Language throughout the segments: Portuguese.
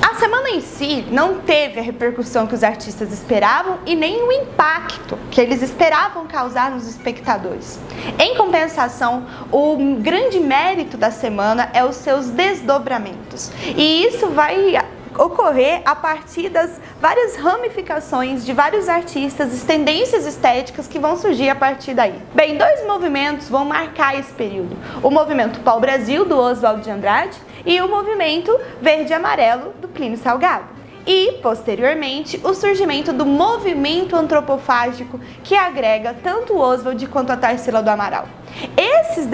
A semana em si não teve a repercussão que os artistas esperavam e nem o impacto que eles esperavam causar nos espectadores. Em compensação, o grande mérito da semana é os seus desdobramentos. E isso vai ocorrer a partir das várias ramificações de vários artistas, tendências estéticas que vão surgir a partir daí. Bem, dois movimentos vão marcar esse período. O movimento Pau-Brasil, do Oswald de Andrade, e o movimento Verde e Amarelo, do Plínio Salgado. E, posteriormente, o surgimento do movimento antropofágico que agrega tanto o Oswald quanto a Tarsila do Amaral. Esses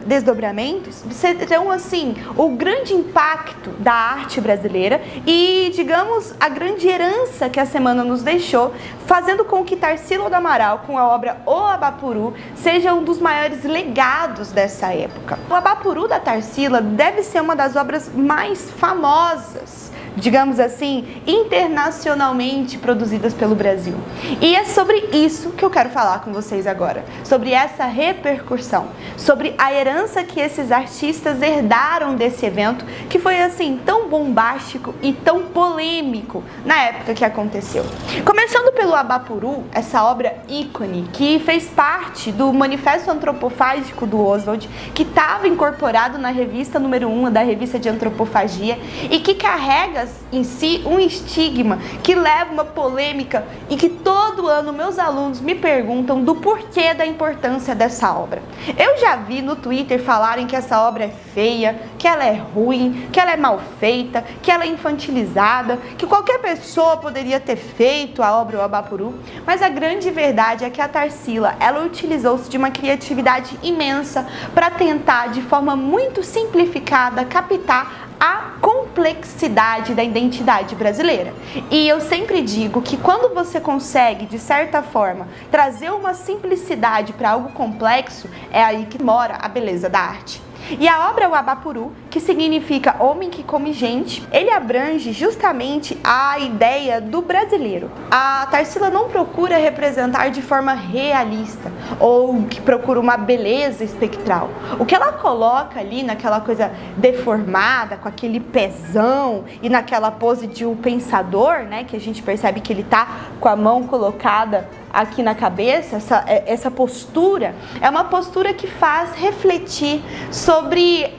desdobramentos serão, assim, o grande impacto da arte brasileira e, digamos, a grande herança que a semana nos deixou, fazendo com que Tarsila do Amaral, com a obra O Abapuru, seja um dos maiores legados dessa época. O Abapuru da Tarsila deve ser uma das obras mais famosas, digamos assim, internacionalmente produzidas pelo Brasil. E é sobre isso que eu quero falar com vocês agora, sobre essa repercussão, sobre a herança que esses artistas herdaram desse evento, que foi assim, tão bombástico e tão polêmico na época que aconteceu. Começando pelo Abapuru, essa obra ícone, que fez parte do Manifesto Antropofágico do Oswald, que estava incorporado na revista número 1 da revista de Antropofagia e que carrega em si um estigma que leva uma polêmica e que todo ano meus alunos me perguntam do porquê da importância dessa obra. Eu já vi no Twitter falarem que essa obra é feia, que ela é ruim, que ela é mal feita, que ela é infantilizada, que qualquer pessoa poderia ter feito a obra O Abapuru, mas a grande verdade é que a Tarsila, ela utilizou-se de uma criatividade imensa para tentar, de forma muito simplificada, captar a complexidade da identidade brasileira. E eu sempre digo que quando você consegue, de certa forma, trazer uma simplicidade para algo complexo, é aí que mora a beleza da arte. E a obra O Abapuru, que significa homem que come gente, ele abrange justamente a ideia do brasileiro. A Tarsila não procura representar de forma realista ou que procura uma beleza espectral. O que ela coloca ali naquela coisa deformada, com aquele pezão e naquela pose de um pensador, né, que a gente percebe que ele tá com a mão colocada aqui na cabeça, essa postura, é uma postura que faz refletir sobre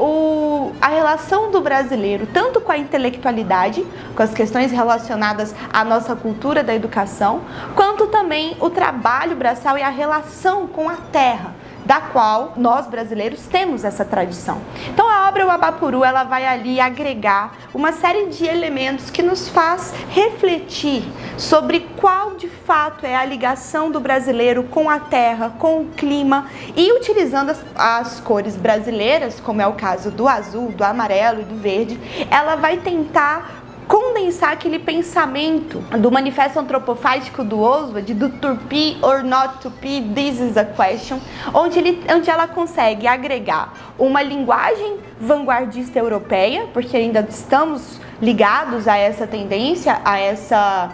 a relação do brasileiro, tanto com a intelectualidade, com as questões relacionadas à nossa cultura da educação, quanto também o trabalho braçal e a relação com a terra, da qual nós brasileiros temos essa tradição. Então a obra O Abapuru, ela vai ali agregar uma série de elementos que nos faz refletir sobre qual de fato é a ligação do brasileiro com a terra, com o clima, e utilizando as cores brasileiras, como é o caso do azul, do amarelo e do verde, ela vai tentar condensar aquele pensamento do Manifesto Antropofágico do Oswald, do To Be or Not to Be, This is a Question, onde ela consegue agregar uma linguagem vanguardista europeia, porque ainda estamos ligados a essa tendência, a essa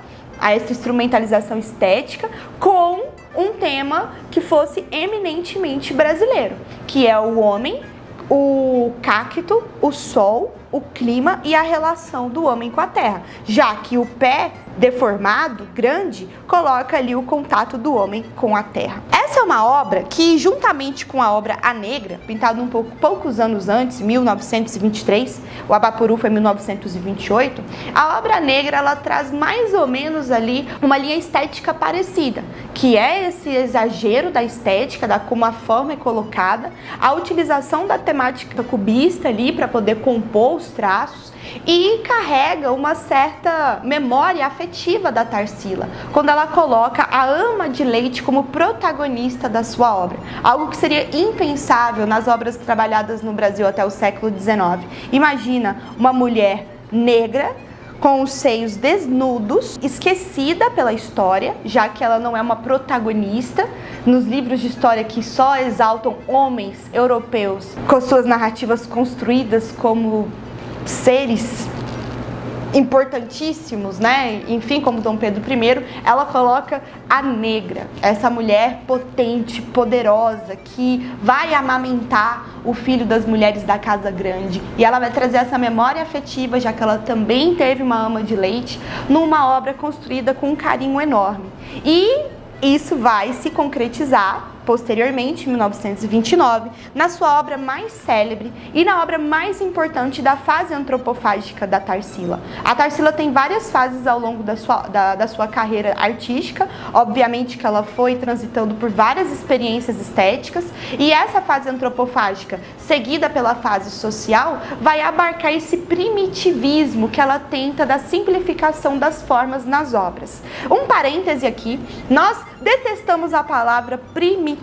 instrumentalização estética, com um tema que fosse eminentemente brasileiro, que é o homem, o cacto, o sol, o clima e a relação do homem com a terra, já que o pé deformado, grande, coloca ali o contato do homem com a terra. Essa é uma obra que, juntamente com a obra A Negra, pintada poucos anos antes, 1923, o Abapuru foi 1928, a obra Negra, ela traz mais ou menos ali uma linha estética parecida, que é esse exagero da estética, da como a forma é colocada, a utilização da temática cubista ali para poder compor os traços, e carrega uma certa memória afetiva da Tarsila, quando ela coloca a ama de leite como protagonista da sua obra, algo que seria impensável nas obras trabalhadas no Brasil até o século XIX. Imagina uma mulher negra com os seios desnudos, esquecida pela história, já que ela não é uma protagonista nos livros de história que só exaltam homens europeus com suas narrativas construídas como seres importantíssimos, né? Enfim, como Dom Pedro I, ela coloca a negra, essa mulher potente, poderosa, que vai amamentar o filho das mulheres da casa grande. E ela vai trazer essa memória afetiva, já que ela também teve uma ama de leite, numa obra construída com um carinho enorme. E isso vai se concretizar posteriormente, em 1929, na sua obra mais célebre e na obra mais importante da fase antropofágica da Tarsila. A Tarsila tem várias fases ao longo da sua carreira artística, obviamente que ela foi transitando por várias experiências estéticas, e essa fase antropofágica, seguida pela fase social, vai abarcar esse primitivismo que ela tenta da simplificação das formas nas obras. Um parêntese aqui, nós detestamos a palavra primitivismo.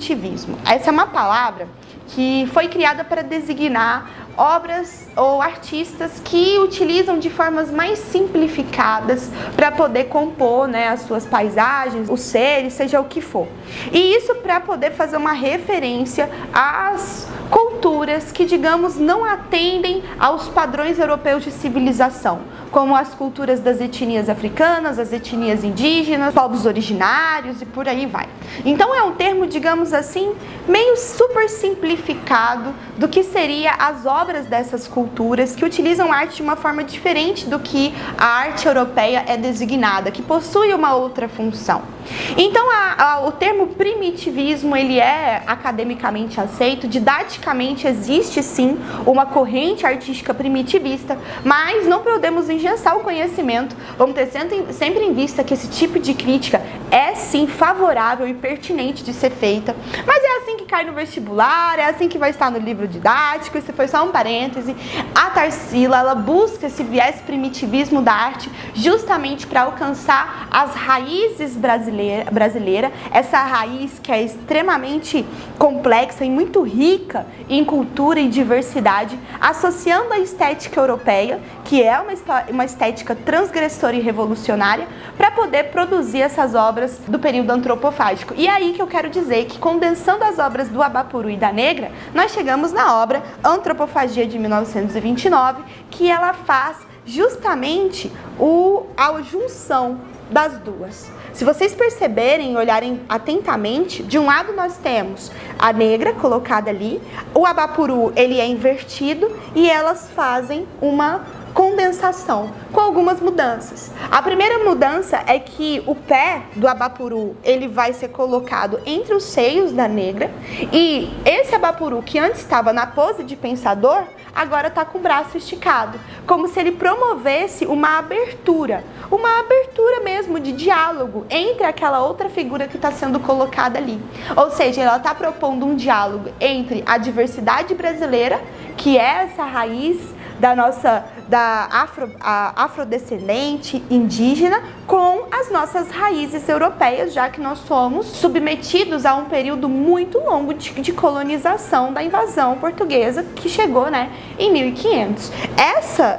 Essa é uma palavra que foi criada para designar obras ou artistas que utilizam de formas mais simplificadas para poder compor, né, as suas paisagens, os seres, seja o que for. E isso para poder fazer uma referência às culturas que, digamos, não atendem aos padrões europeus de civilização, como as culturas das etnias africanas, as etnias indígenas, povos originários e por aí vai. Então é um termo, digamos assim, meio super simplificado do que seria as obras dessas culturas que utilizam arte de uma forma diferente do que a arte europeia é designada, que possui uma outra função. Então o termo primitivismo, ele é academicamente aceito, didaticamente existe sim uma corrente artística primitivista, mas não podemos engessar o conhecimento. Vamos ter sempre em vista que esse tipo de crítica é sim favorável e pertinente de ser feita, mas é assim que cai no vestibular, é assim que vai estar no livro didático. Esse foi só um parêntese. A Tarsila, ela busca esse viés primitivismo da arte justamente para alcançar as raízes brasileira, essa raiz que é extremamente complexa e muito rica em cultura e diversidade, associando a estética europeia, que é uma estética transgressora e revolucionária, para poder produzir essas obras do período antropofágico. E é aí que eu quero dizer que, condensando as obras do Abapuru e da Negra, nós chegamos na obra Antropofagia de 1929, que ela faz justamente a junção das duas. Se vocês perceberem e olharem atentamente, de um lado nós temos a negra colocada ali, o Abapuru ele é invertido e elas fazem uma condensação com algumas mudanças. A primeira mudança é que o pé do Abapuru ele vai ser colocado entre os seios da negra, e esse Abapuru que antes estava na pose de pensador, agora está com o braço esticado, como se ele promovesse uma abertura mesmo de diálogo entre aquela outra figura que está sendo colocada ali. Ou seja, ela está propondo um diálogo entre a diversidade brasileira, que é essa raiz afrodescendente indígena, com as nossas raízes europeias, já que nós somos submetidos a um período muito longo de colonização da invasão portuguesa que chegou, né, em 1500.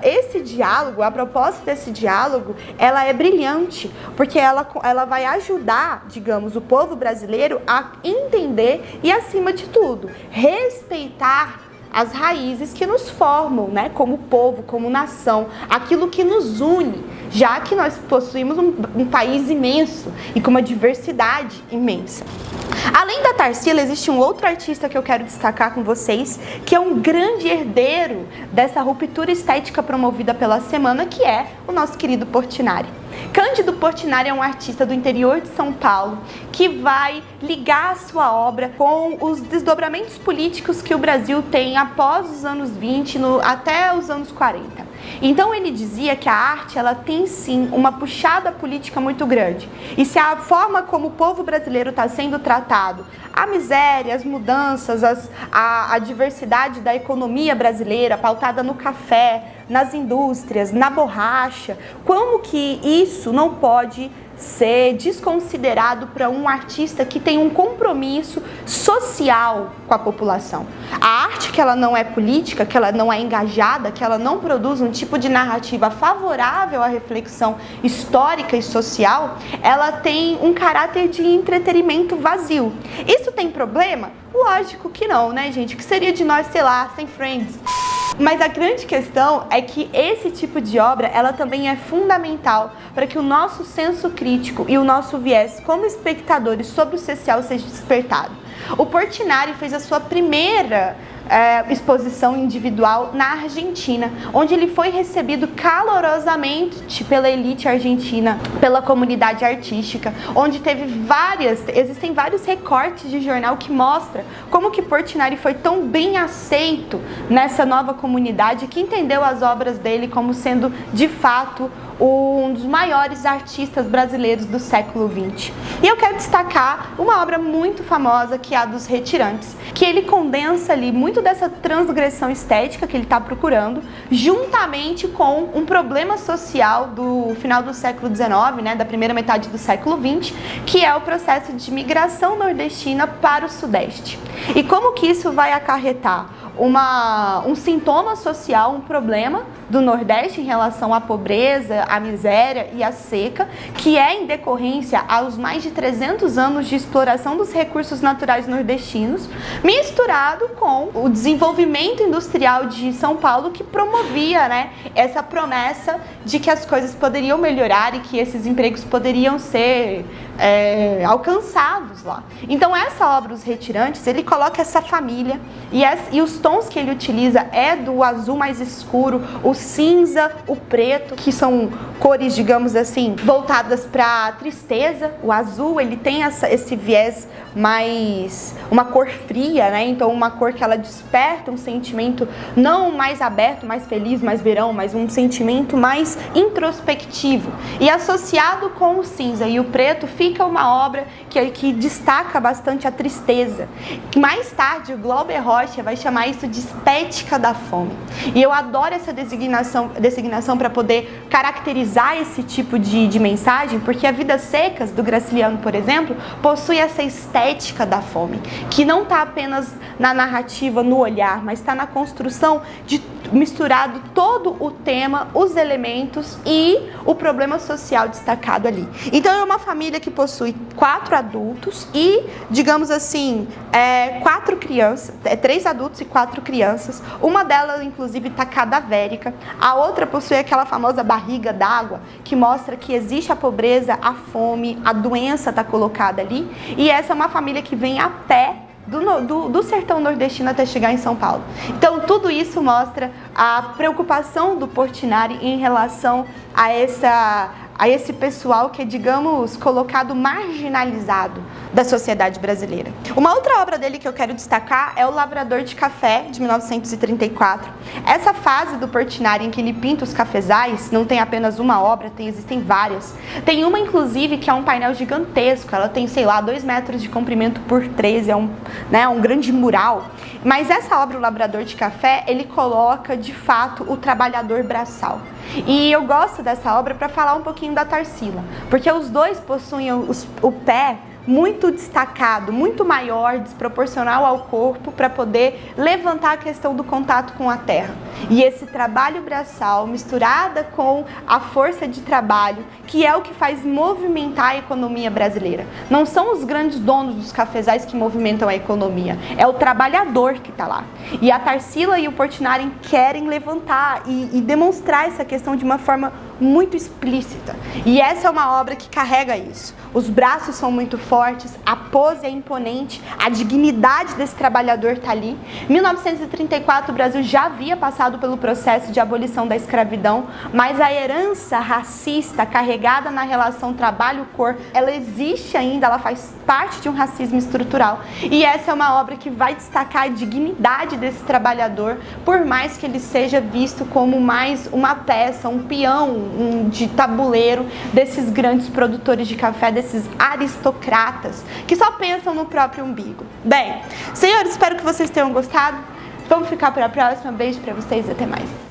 Esse diálogo, a proposta desse diálogo, ela é brilhante, porque ela vai ajudar, digamos, o povo brasileiro a entender e, acima de tudo, respeitar as raízes que nos formam, né, como povo, como nação, aquilo que nos une, já que nós possuímos um país imenso e com uma diversidade imensa. Além da Tarsila, existe um outro artista que eu quero destacar com vocês, que é um grande herdeiro dessa ruptura estética promovida pela semana, que é o nosso querido Portinari. Cândido Portinari é um artista do interior de São Paulo que vai ligar a sua obra com os desdobramentos políticos que o Brasil tem após os anos 20 até os anos 40. Então ele dizia que a arte ela tem sim uma puxada política muito grande. E se a forma como o povo brasileiro está sendo tratado, a miséria, as mudanças, a diversidade da economia brasileira pautada no café, nas indústrias, na borracha, como que isso não pode ser desconsiderado para um artista que tem um compromisso social com a população? A arte que ela não é política, que ela não é engajada, que ela não produz um tipo de narrativa favorável à reflexão histórica e social, ela tem um caráter de entretenimento vazio. Isso tem problema? Lógico que não, né, gente? O que seria de nós, sei lá, sem Friends? Mas a grande questão é que esse tipo de obra, ela também é fundamental para que o nosso senso crítico e o nosso viés como espectadores sobre o social seja despertado. O Portinari fez a sua primeira exposição individual na Argentina, onde ele foi recebido calorosamente pela elite argentina, pela comunidade artística, onde existem vários recortes de jornal que mostram como que Portinari foi tão bem aceito nessa nova comunidade, que entendeu as obras dele como sendo, de fato, um dos maiores artistas brasileiros do século XX. E eu quero destacar uma obra muito famosa, que é a dos Retirantes, que ele condensa ali muito dessa transgressão estética que ele está procurando, juntamente com um problema social do final do século XIX, né, da primeira metade do século XX, que é o processo de migração nordestina para o Sudeste. E como que isso vai acarretar um sintoma social, um problema do Nordeste em relação à pobreza, à miséria e à seca, que é em decorrência aos mais de 300 anos de exploração dos recursos naturais nordestinos, misturado com o desenvolvimento industrial de São Paulo, que promovia, né, essa promessa de que as coisas poderiam melhorar e que esses empregos poderiam ser alcançados lá. Então essa obra, Os Retirantes, ele coloca essa família e os tons que ele utiliza é do azul mais escuro, o cinza, o preto, que são cores, digamos assim, voltadas para a tristeza. O azul, ele tem esse viés mais, uma cor fria, né? Então uma cor que ela desperta um sentimento não mais aberto, mais feliz, mais verão, mas um sentimento mais introspectivo. E associado com o cinza e o preto fica uma obra que destaca bastante a tristeza. Mais tarde o Glauber Rocha vai chamar isso de estética da fome. E eu adoro essa designação para poder caracterizar esse tipo de mensagem, porque a Vidas Secas, do Graciliano, por exemplo, possui essa estética da fome, que não está apenas na narrativa, no olhar, mas está na construção de misturado todo o tema, os elementos e o problema social destacado ali. Então é uma família que possui 4 adultos e, digamos assim, 4 crianças, 3 adultos e 4 crianças. Uma delas, inclusive, está cadavérica. A outra possui aquela famosa barriga d'água, que mostra que existe a pobreza, a fome, a doença está colocada ali. E essa é uma família que vem a pé do sertão nordestino até chegar em São Paulo. Então tudo isso mostra a preocupação do Portinari em relação a esse pessoal que é, digamos, colocado marginalizado da sociedade brasileira. Uma outra obra dele que eu quero destacar é O Lavrador de Café, de 1934. Essa fase do Portinari em que ele pinta os cafezais não tem apenas uma obra, existem várias. Tem uma, inclusive, que é um painel gigantesco, ela tem, sei lá, 2 metros de comprimento por 3, é um grande mural. Mas essa obra, O Lavrador de Café, ele coloca, de fato, o trabalhador braçal. E eu gosto dessa obra para falar um pouquinho da Tarsila, porque os dois possuem o pé muito destacado, muito maior, desproporcional ao corpo, para poder levantar a questão do contato com a terra. E esse trabalho braçal, misturada com a força de trabalho, que é o que faz movimentar a economia brasileira. Não são os grandes donos dos cafezais que movimentam a economia, é o trabalhador que está lá. E a Tarsila e o Portinari querem levantar e demonstrar essa questão de uma forma muito explícita. E essa é uma obra que carrega isso. Os braços são muito fortes, a pose é imponente, a dignidade desse trabalhador está ali. Em 1934, o Brasil já havia passado pelo processo de abolição da escravidão, mas a herança racista carregada na relação trabalho-cor, ela existe ainda, ela faz parte de um racismo estrutural. E essa é uma obra que vai destacar a dignidade desse trabalhador, por mais que ele seja visto como mais uma peça, um peão, de tabuleiro desses grandes produtores de café, desses aristocratas que só pensam no próprio umbigo. Bem, senhores, espero que vocês tenham gostado. Vamos ficar para a próxima. Beijo para vocês e até mais.